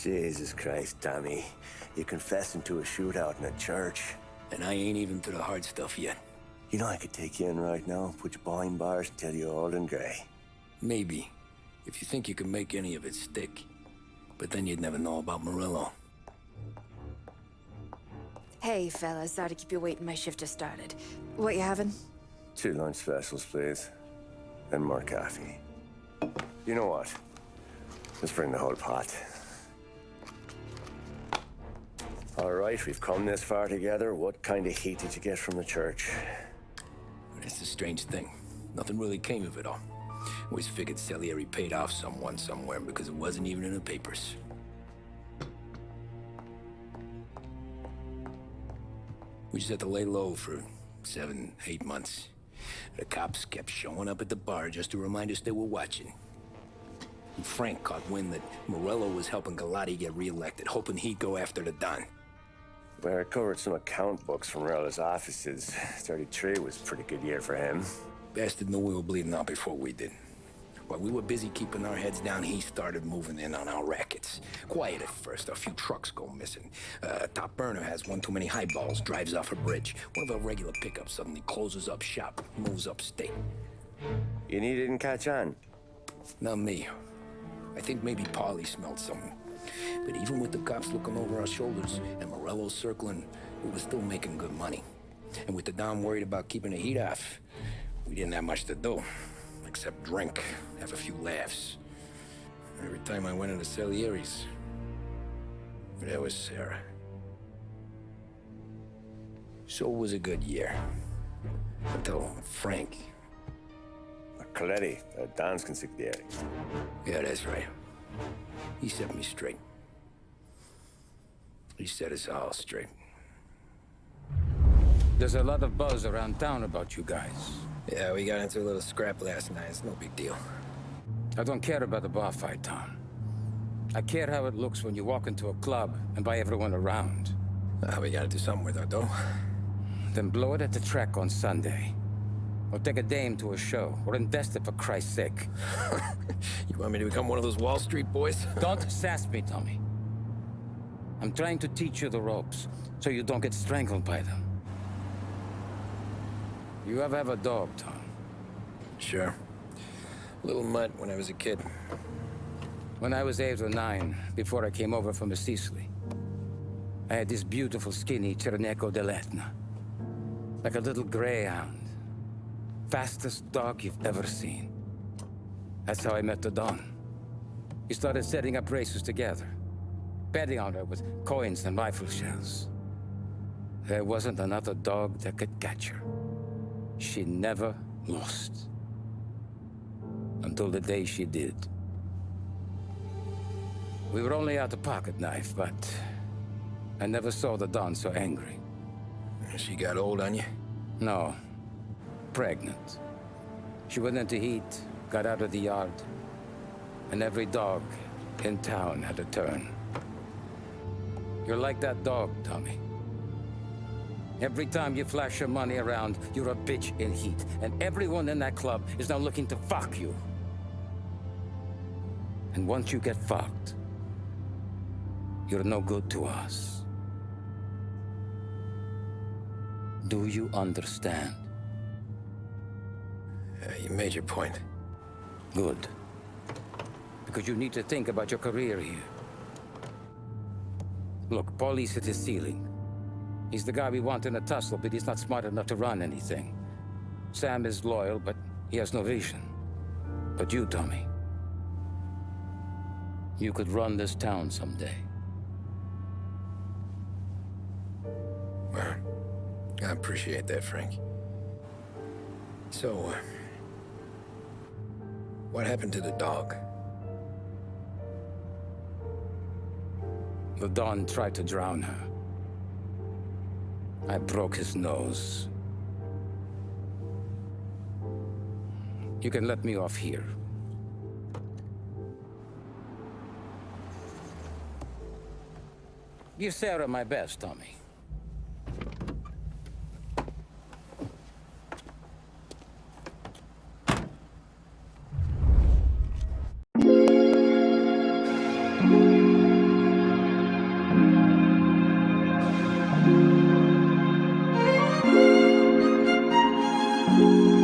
Jesus Christ, Tommy. You're confessing to a shootout in a church. And I ain't even to the hard stuff yet. You know I could take you in right now, put you behind bars and tell you old and grey. Maybe. If you think you can make any of it stick. But then you'd never know about Murillo. Hey, fellas. Sorry to keep you waiting. My shift just started. What you having? 2 lunch specials, please. And more coffee. You know what? Let's bring the whole pot. All right, we've come this far together. What kind of heat did you get from the church? It's a strange thing. Nothing really came of it all. Always figured Salieri paid off someone somewhere because it wasn't even in the papers. We just had to lay low for 7, 8 months. The cops kept showing up at the bar just to remind us they were watching. And Frank caught wind that Murillo was helping Galati get reelected, hoping he'd go after the Don. We recovered some account books from Morello's offices. 33 was a pretty good year for him. Bastard knew we were bleeding out before we did. While we were busy keeping our heads down, he started moving in on our rackets. Quiet at first, a few trucks go missing. Top burner has one too many highballs, drives off a bridge. One of our regular pickups suddenly closes up shop, moves upstate. You didn't catch on? Not me. I think maybe Paulie smelled something. But even with the cops looking over our shoulders and Morello circling, we were still making good money. And with the Don worried about keeping the heat off, we didn't have much to do. Except drink, have a few laughs. Every time I went into Salieri's, there was Sarah. So it was a good year. Until Frank. Coletti, Don's consigliere. Yeah, that's right. He set me straight. He set us all straight. There's a lot of buzz around town about you guys. Yeah, we got into a little scrap last night. It's no big deal. I don't care about the bar fight, Tom. I care how it looks when you walk into a club and by everyone around. We gotta do something with our dough. Then blow it at the track on Sunday. Or take a dame to a show. Or invest it for Christ's sake. You want me to become one of those Wall Street boys? Don't sass me, Tommy. I'm trying to teach you the ropes, so you don't get strangled by them. You ever have a dog, Tom? Sure. Little mutt when I was a kid. When I was 8 or 9, before I came over from Sicily, I had this beautiful, skinny Cerneco dell'Etna. Like a little greyhound. Fastest dog you've ever seen. That's how I met the Don. We started setting up races together. Betting on her with coins and rifle shells. There wasn't another dog that could catch her. She never lost. Until the day she did. We were only out a pocket knife, but I never saw the Don so angry. She got old on you? No. Pregnant. She went into heat, got out of the yard, and every dog in town had a turn. You're like that dog, Tommy. Every time you flash your money around, you're a bitch in heat, and everyone in that club is now looking to fuck you. And once you get fucked, you're no good to us. Do you understand? You made your point. Good. Because you need to think about your career here. Look, Paulie's at his ceiling. He's the guy we want in a tussle, but he's not smart enough to run anything. Sam is loyal, but he has no vision. But you, Tommy, you could run this town someday. Well, I appreciate that, Frank. So, what happened to the dog? The Don tried to drown her. I broke his nose. You can let me off here. Give Sarah my best, Tommy. Bye.